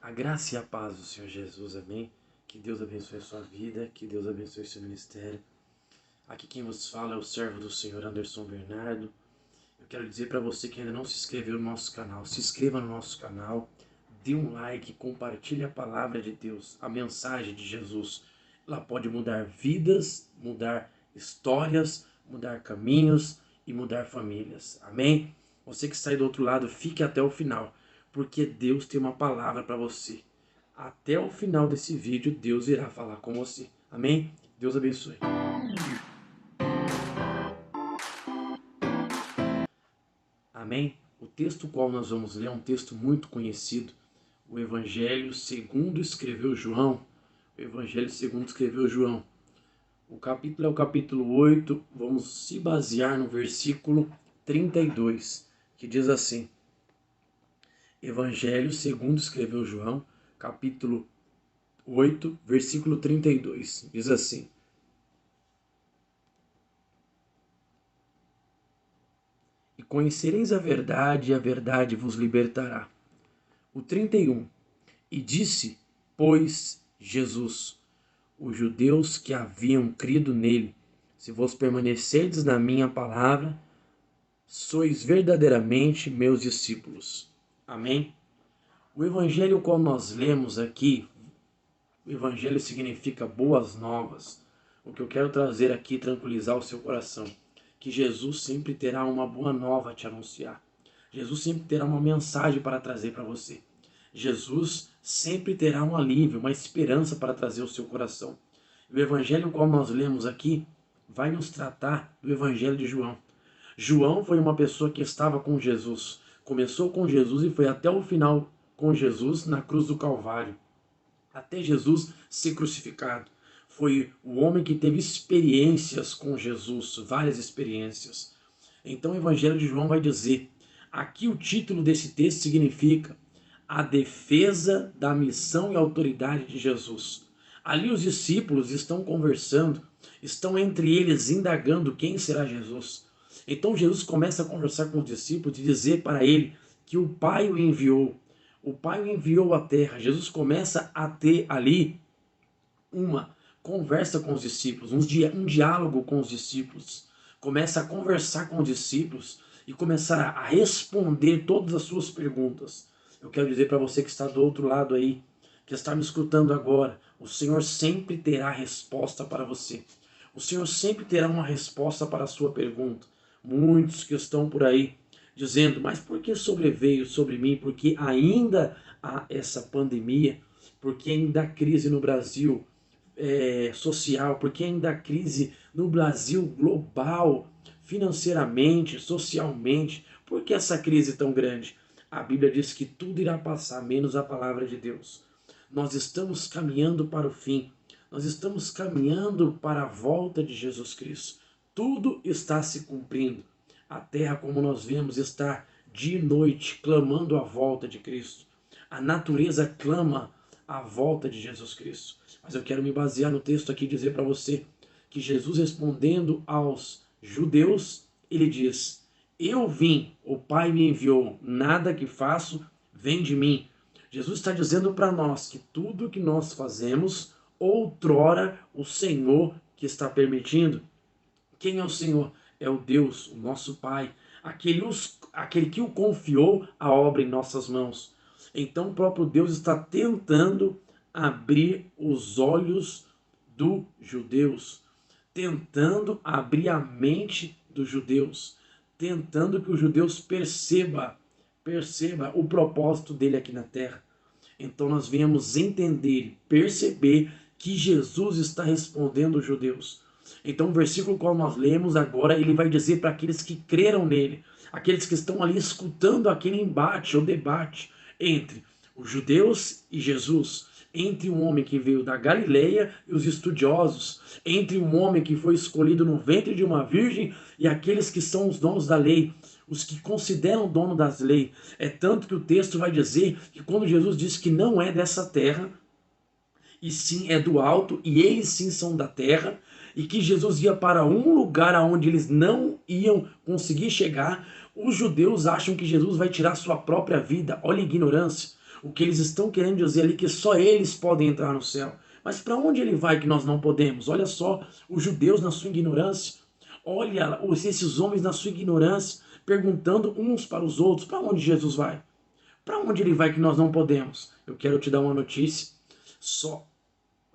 A graça e a paz do Senhor Jesus, amém? Que Deus abençoe a sua vida, que Deus abençoe o seu ministério. Aqui quem vos fala é o servo do Senhor Anderson Bernardo. Eu quero dizer para você que ainda não se inscreveu no nosso canal, se inscreva no nosso canal, dê um like, compartilhe a palavra de Deus, a mensagem de Jesus. Ela pode mudar vidas, mudar histórias, mudar caminhos e mudar famílias, amém? Você que está aí do outro lado, fique até o final, porque Deus tem uma palavra para você. Até o final desse vídeo, Deus irá falar com você, amém? Deus abençoe. Amém? O texto qual nós vamos ler é um texto muito conhecido. O Evangelho segundo escreveu João. O Evangelho segundo escreveu João. O capítulo é o capítulo 8. Vamos se basear no versículo 32, que diz assim. Evangelho segundo escreveu João, capítulo 8, versículo 32. Diz assim. E conhecereis a verdade, e a verdade vos libertará. O 31. E disse, pois, Jesus, os judeus que haviam crido nele, se vos permanecerdes na minha palavra, sois verdadeiramente meus discípulos. Amém? O evangelho qual nós lemos aqui, o evangelho significa boas novas. O que eu quero trazer aqui, tranquilizar o seu coração, que Jesus sempre terá uma boa nova a te anunciar. Jesus sempre terá uma mensagem para trazer para você. Jesus sempre terá um alívio, uma esperança para trazer ao seu coração. O evangelho qual nós lemos aqui vai nos tratar do evangelho de João. João foi uma pessoa que estava com Jesus. Começou com Jesus e foi até o final com Jesus na cruz do Calvário. Até Jesus ser crucificado. Foi o homem que teve experiências com Jesus, várias experiências. Então o evangelho de João vai dizer, aqui o título desse texto significa a defesa da missão e autoridade de Jesus. Ali os discípulos estão conversando, estão entre eles indagando quem será Jesus. Então Jesus começa a conversar com os discípulos e dizer para ele que o Pai o enviou. O Pai o enviou à terra. Jesus começa a ter ali uma conversa com os discípulos, um diálogo com os discípulos. Começa a conversar com os discípulos e começar a responder todas as suas perguntas. Eu quero dizer para você que está do outro lado aí, que está me escutando agora, o Senhor sempre terá resposta para você. O Senhor sempre terá uma resposta para a sua pergunta. Muitos que estão por aí dizendo, mas por que sobreveio sobre mim? Porque ainda há essa pandemia, porque ainda há crise no Brasil social, porque ainda há crise no Brasil global, financeiramente, socialmente. Por que essa crise tão grande? A Bíblia diz que tudo irá passar, menos a palavra de Deus. Nós estamos caminhando para o fim. Nós estamos caminhando para a volta de Jesus Cristo. Tudo está se cumprindo. A terra, como nós vemos, está dia e noite clamando a volta de Cristo. A natureza clama a volta de Jesus Cristo. Mas eu quero me basear no texto aqui e dizer para você que Jesus, respondendo aos judeus, ele diz, eu vim, o Pai me enviou, nada que faço vem de mim. Jesus está dizendo para nós que tudo que nós fazemos, outrora o Senhor que está permitindo. Quem é o Senhor? É o Deus, o nosso Pai, aquele que o confiou a obra em nossas mãos. Então o próprio Deus está tentando abrir os olhos dos judeus, tentando abrir a mente dos judeus, tentando que os judeus perceba o propósito dele aqui na terra. Então nós viemos entender, perceber que Jesus está respondendo os judeus. Então o versículo qual nós lemos agora, ele vai dizer para aqueles que creram nele, aqueles que estão ali escutando aquele embate ou debate entre os judeus e Jesus, entre um homem que veio da Galileia e os estudiosos, entre um homem que foi escolhido no ventre de uma virgem e aqueles que são os donos da lei, os que consideram dono das leis. É tanto que o texto vai dizer que quando Jesus disse que não é dessa terra, e sim é do alto, e eles sim são da terra, e que Jesus ia para um lugar aonde eles não iam conseguir chegar, os judeus acham que Jesus vai tirar sua própria vida. Olha a ignorância. O que eles estão querendo dizer ali é que só eles podem entrar no céu. Mas para onde ele vai que nós não podemos? Olha só, os judeus na sua ignorância, olha esses homens na sua ignorância, perguntando uns para os outros, para onde Jesus vai? Para onde ele vai que nós não podemos? Eu quero te dar uma notícia, só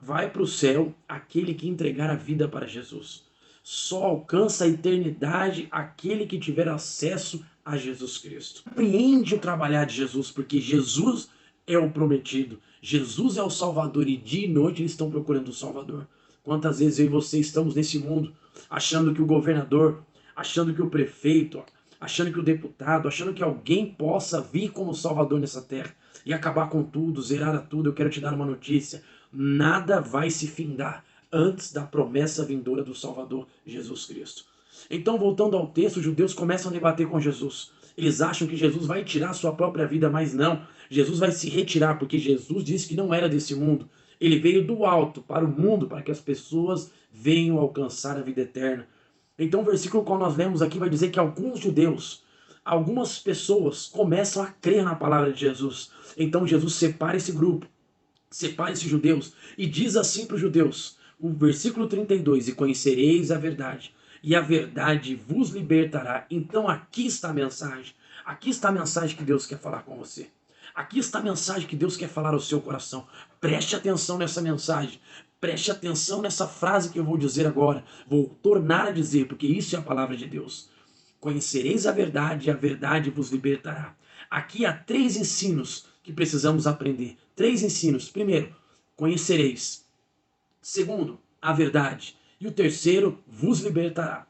vai para o céu aquele que entregar a vida para Jesus. Só alcança a eternidade aquele que tiver acesso a Jesus Cristo. Compreende o trabalhar de Jesus, porque Jesus é o prometido. Jesus é o Salvador e dia e noite eles estão procurando o Salvador. Quantas vezes eu e você estamos nesse mundo achando que o governador, achando que o prefeito, achando que o deputado, achando que alguém possa vir como Salvador nessa terra e acabar com tudo, zerar tudo. Eu quero te dar uma notícia. Nada vai se findar antes da promessa vindoura do Salvador Jesus Cristo. Então, voltando ao texto, os judeus começam a debater com Jesus. Eles acham que Jesus vai tirar a sua própria vida, mas não. Jesus vai se retirar, porque Jesus disse que não era desse mundo. Ele veio do alto para o mundo, para que as pessoas venham alcançar a vida eterna. Então o versículo que nós lemos aqui vai dizer que alguns judeus, algumas pessoas começam a crer na palavra de Jesus. Então Jesus separa esse grupo, separa esses judeus e diz assim para os judeus, o versículo 32, e conhecereis a verdade, e a verdade vos libertará. Então aqui está a mensagem. Aqui está a mensagem que Deus quer falar com você. Aqui está a mensagem que Deus quer falar ao seu coração. Preste atenção nessa mensagem. Preste atenção nessa frase que eu vou dizer agora. Vou tornar a dizer, porque isso é a palavra de Deus. Conhecereis a verdade e a verdade vos libertará. Aqui há 3 ensinos que precisamos aprender. 3 ensinos. Primeiro, conhecereis. Segundo, a verdade. E o terceiro, vos libertará.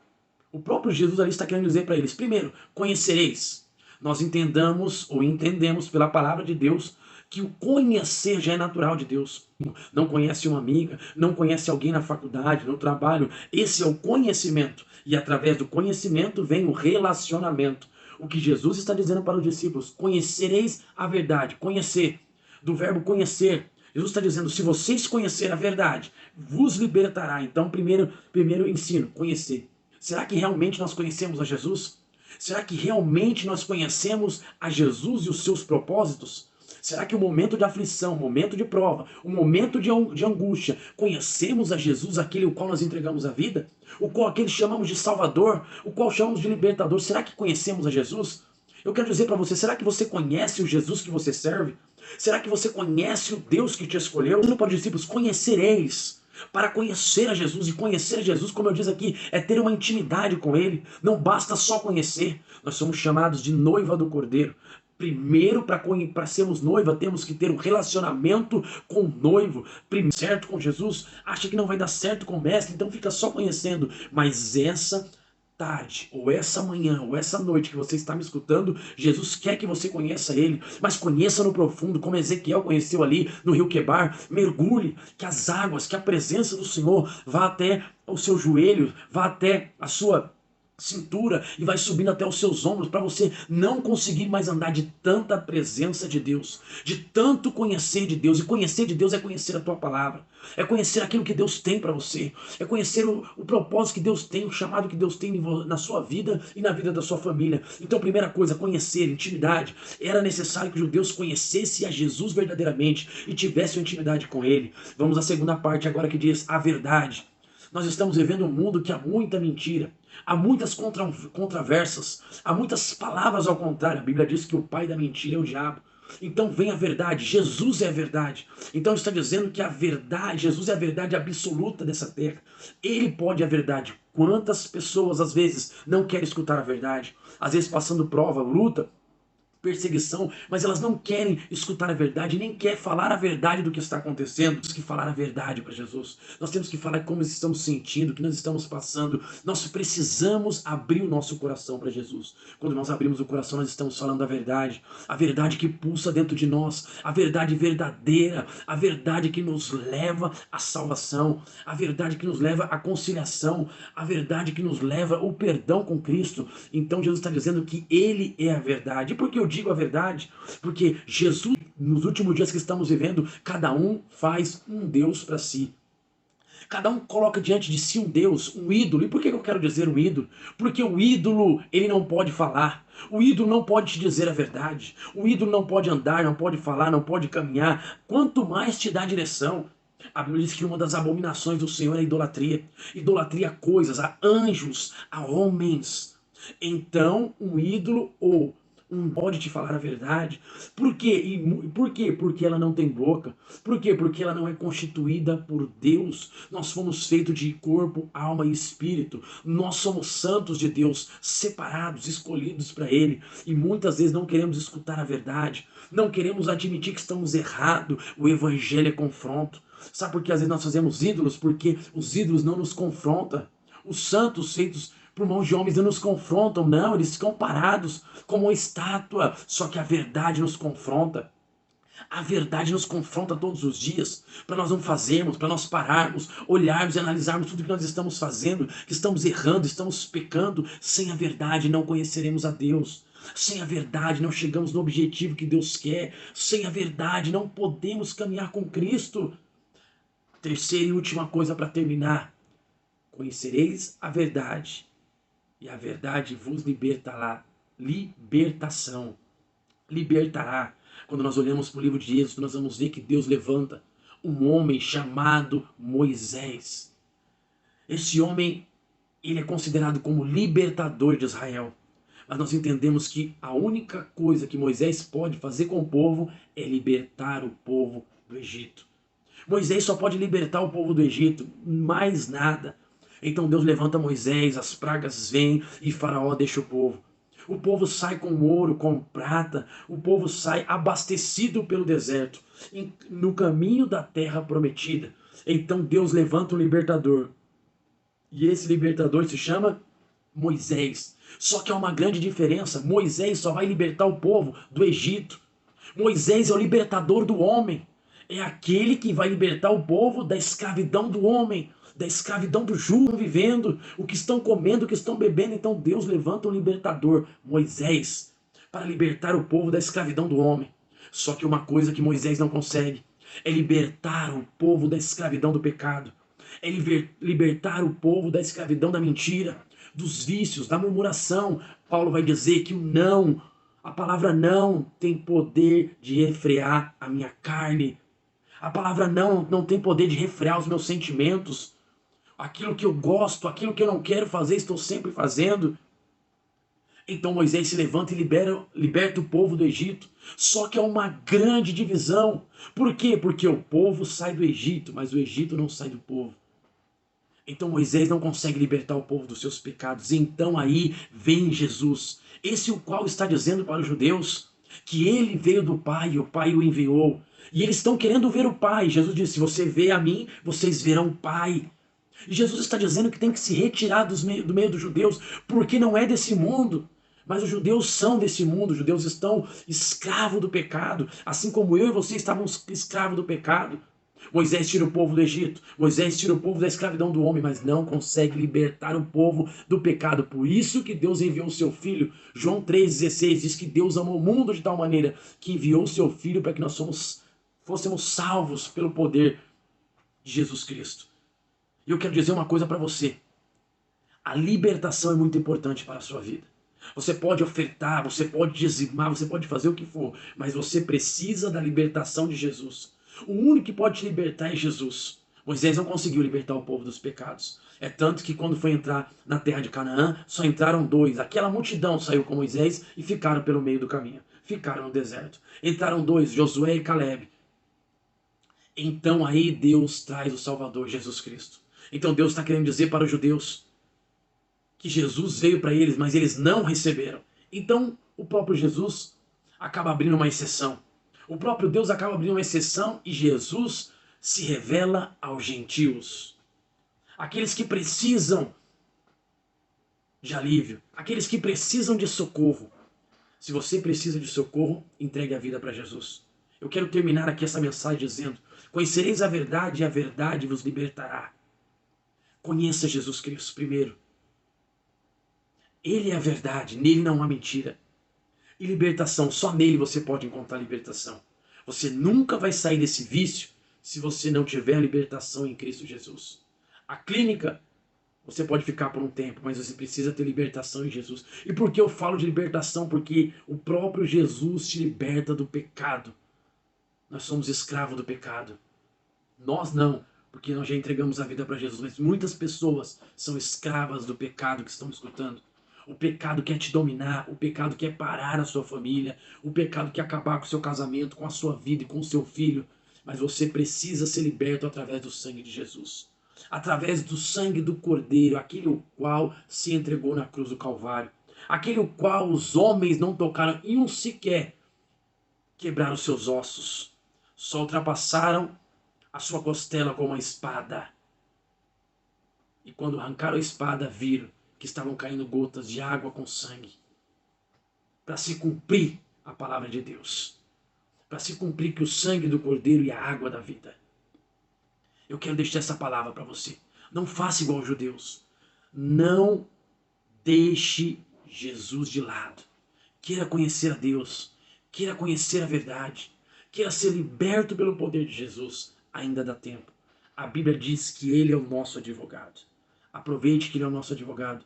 O próprio Jesus ali está querendo dizer para eles. Primeiro, conhecereis. Nós entendemos pela palavra de Deus que o conhecer já é natural de Deus. Não conhece uma amiga, não conhece alguém na faculdade, no trabalho. Esse é o conhecimento. E através do conhecimento vem o relacionamento. O que Jesus está dizendo para os discípulos, conhecereis a verdade. Conhecer, do verbo conhecer. Jesus está dizendo, se vocês conhecerem a verdade, vos libertará. Então, primeiro ensino, conhecer. Será que realmente nós conhecemos a Jesus? Será que realmente nós conhecemos a Jesus e os seus propósitos? Será que o momento de aflição, o momento de prova, o momento de angústia, conhecemos a Jesus, aquele ao qual nós entregamos a vida? O qual aquele chamamos de Salvador, o qual chamamos de Libertador? Será que conhecemos a Jesus? Eu quero dizer para você, será que você conhece o Jesus que você serve? Será que você conhece o Deus que te escolheu? Para os discípulos, conhecereis. Para conhecer a Jesus, e conhecer a Jesus, como eu disse aqui, é ter uma intimidade com Ele. Não basta só conhecer, nós somos chamados de noiva do Cordeiro. Primeiro, para sermos noiva, temos que ter um relacionamento com o noivo. Primeiro, certo com Jesus, acha que não vai dar certo com o mestre, então fica só conhecendo. Mas essa tarde, ou essa manhã, ou essa noite que você está me escutando, Jesus quer que você conheça Ele, mas conheça no profundo, como Ezequiel conheceu ali no rio Quebar. Mergulhe, que as águas, que a presença do Senhor vá até o seu joelho, vá até a sua cintura e vai subindo até os seus ombros, para você não conseguir mais andar de tanta presença de Deus, de tanto conhecer de Deus. E conhecer de Deus é conhecer a tua palavra, é conhecer aquilo que Deus tem para você, é conhecer o propósito que Deus tem, o chamado que Deus tem na sua vida e na vida da sua família. Então, primeira coisa, conhecer, intimidade. Era necessário que os judeus conhecessem a Jesus verdadeiramente e tivessem intimidade com Ele. Vamos à segunda parte agora, que diz a verdade. Nós estamos vivendo um mundo que há muita mentira, há muitas controvérsias, há muitas palavras ao contrário. A Bíblia diz que o pai da mentira é o diabo. Então vem a verdade, Jesus é a verdade. Então está dizendo que a verdade, Jesus é a verdade absoluta dessa terra. Ele pode a verdade. Quantas pessoas às vezes não querem escutar a verdade? Às vezes passando prova, luta, perseguição, mas elas não querem escutar a verdade, nem querem falar a verdade do que está acontecendo. Temos que falar a verdade para Jesus. Nós temos que falar como estamos sentindo, o que nós estamos passando. Nós precisamos abrir o nosso coração para Jesus. Quando nós abrimos o coração, nós estamos falando a verdade que pulsa dentro de nós, a verdade verdadeira, a verdade que nos leva à salvação, a verdade que nos leva à conciliação, a verdade que nos leva ao perdão com Cristo. Então Jesus está dizendo que Ele é a verdade. E por que eu digo a verdade? Porque Jesus, nos últimos dias que estamos vivendo, cada um faz um Deus para si. Cada um coloca diante de si um Deus, um ídolo. E por que eu quero dizer um ídolo? Porque o ídolo, ele não pode falar. O ídolo não pode te dizer a verdade. O ídolo não pode andar, não pode falar, não pode caminhar. Quanto mais te dá direção. A Bíblia diz que uma das abominações do Senhor é a idolatria. Idolatria a coisas, a anjos, a homens. Então, um ídolo ou um pode te falar a verdade. Por quê? Por quê? Porque ela não tem boca. Por quê? Porque ela não é constituída por Deus. Nós fomos feitos de corpo, alma e espírito. Nós somos santos de Deus, separados, escolhidos para Ele. E muitas vezes não queremos escutar a verdade. Não queremos admitir que estamos errados. O Evangelho é confronto. Sabe por que às vezes nós fazemos ídolos? Porque os ídolos não nos confrontam. Os santos feitos por mãos de homens não nos confrontam, não, eles ficam parados como uma estátua. Só que a verdade nos confronta. A verdade nos confronta todos os dias, para nós não fazermos, para nós pararmos, olharmos e analisarmos tudo que nós estamos fazendo, que estamos errando, estamos pecando. Sem a verdade não conheceremos a Deus. Sem a verdade não chegamos no objetivo que Deus quer. Sem a verdade não podemos caminhar com Cristo. Terceira e última coisa para terminar. Conhecereis a verdade, e a verdade vos libertará. Libertação. Libertará. Quando nós olhamos para o livro de Êxodo, nós vamos ver que Deus levanta um homem chamado Moisés. Esse homem, ele é considerado como libertador de Israel. Mas nós entendemos que a única coisa que Moisés pode fazer com o povo é libertar o povo do Egito. Moisés só pode libertar o povo do Egito, mais nada. Então Deus levanta Moisés, as pragas vêm e Faraó deixa o povo. O povo sai com ouro, com prata, o povo sai abastecido pelo deserto, no caminho da terra prometida. Então Deus levanta um libertador. E esse libertador se chama Moisés. Só que há uma grande diferença. Moisés só vai libertar o povo do Egito. Moisés é o libertador do homem. É aquele que vai libertar o povo da escravidão do homem, da escravidão do jugo vivendo, o que estão comendo, o que estão bebendo. Então Deus levanta um libertador, Moisés, para libertar o povo da escravidão do homem. Só que uma coisa que Moisés não consegue é libertar o povo da escravidão do pecado. É libertar o povo da escravidão da mentira, dos vícios, da murmuração. Paulo vai dizer que o não, a palavra não tem poder de refrear a minha carne. A palavra não tem poder de refrear os meus sentimentos. Aquilo que eu gosto, aquilo que eu não quero fazer, estou sempre fazendo. Então Moisés se levanta e liberta o povo do Egito. Só que há uma grande divisão. Por quê? Porque o povo sai do Egito, mas o Egito não sai do povo. Então Moisés não consegue libertar o povo dos seus pecados. Então aí vem Jesus. Esse o qual está dizendo para os judeus que ele veio do Pai e o Pai o enviou. E eles estão querendo ver o Pai. Jesus disse, se você vê a mim, vocês verão o Pai. E Jesus está dizendo que tem que se retirar do meio dos judeus, porque não é desse mundo. Mas os judeus são desse mundo, os judeus estão escravos do pecado, assim como eu e você estávamos escravos do pecado. Moisés tira o povo do Egito, Moisés tira o povo da escravidão do homem, mas não consegue libertar o povo do pecado. Por isso que Deus enviou o seu Filho. João 3,16 diz que Deus amou o mundo de tal maneira que enviou o seu Filho para que nós fôssemos salvos pelo poder de Jesus Cristo. E eu quero dizer uma coisa para você. A libertação é muito importante para a sua vida. Você pode ofertar, você pode dizimar, você pode fazer o que for, mas você precisa da libertação de Jesus. O único que pode te libertar é Jesus. Moisés não conseguiu libertar o povo dos pecados. É tanto que quando foi entrar na terra de Canaã, só entraram 2. Aquela multidão saiu com Moisés e ficaram pelo meio do caminho. Ficaram no deserto. Entraram 2, Josué e Caleb. Então aí Deus traz o Salvador, Jesus Cristo. Então Deus está querendo dizer para os judeus que Jesus veio para eles, mas eles não receberam. Então o próprio Jesus acaba abrindo uma exceção. O próprio Deus acaba abrindo uma exceção e Jesus se revela aos gentios. Aqueles que precisam de alívio, aqueles que precisam de socorro. Se você precisa de socorro, entregue a vida para Jesus. Eu quero terminar aqui essa mensagem dizendo, conhecereis a verdade e a verdade vos libertará. Conheça Jesus Cristo primeiro. Ele é a verdade, nele não há mentira. E libertação, só nele você pode encontrar libertação. Você nunca vai sair desse vício se você não tiver libertação em Cristo Jesus. A clínica, você pode ficar por um tempo, mas você precisa ter libertação em Jesus. E por que eu falo de libertação? Porque o próprio Jesus te liberta do pecado. Nós somos escravos do pecado. Nós não, porque nós já entregamos a vida para Jesus, mas muitas pessoas são escravas do pecado que estão escutando. O pecado quer te dominar, o pecado quer parar a sua família, o pecado quer acabar com o seu casamento, com a sua vida e com o seu filho. Mas você precisa ser liberto através do sangue de Jesus. Através do sangue do Cordeiro, aquele o qual se entregou na cruz do Calvário. Aquele o qual os homens não tocaram em um sequer, quebraram seus ossos. Só ultrapassaram a sua costela com uma espada. E quando arrancaram a espada, viram que estavam caindo gotas de água com sangue. Para se cumprir a palavra de Deus. Para se cumprir que o sangue do Cordeiro e a água da vida. Eu quero deixar essa palavra para você. Não faça igual aos judeus. Não deixe Jesus de lado. Queira conhecer a Deus. Queira conhecer a verdade. Queira ser liberto pelo poder de Jesus. Ainda dá tempo. A Bíblia diz que Ele é o nosso advogado. Aproveite que Ele é o nosso advogado.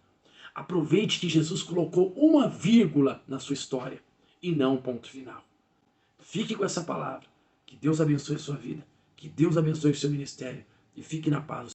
Aproveite que Jesus colocou uma vírgula na sua história e não um ponto final. Fique com essa palavra. Que Deus abençoe a sua vida. Que Deus abençoe o seu ministério. E fique na paz.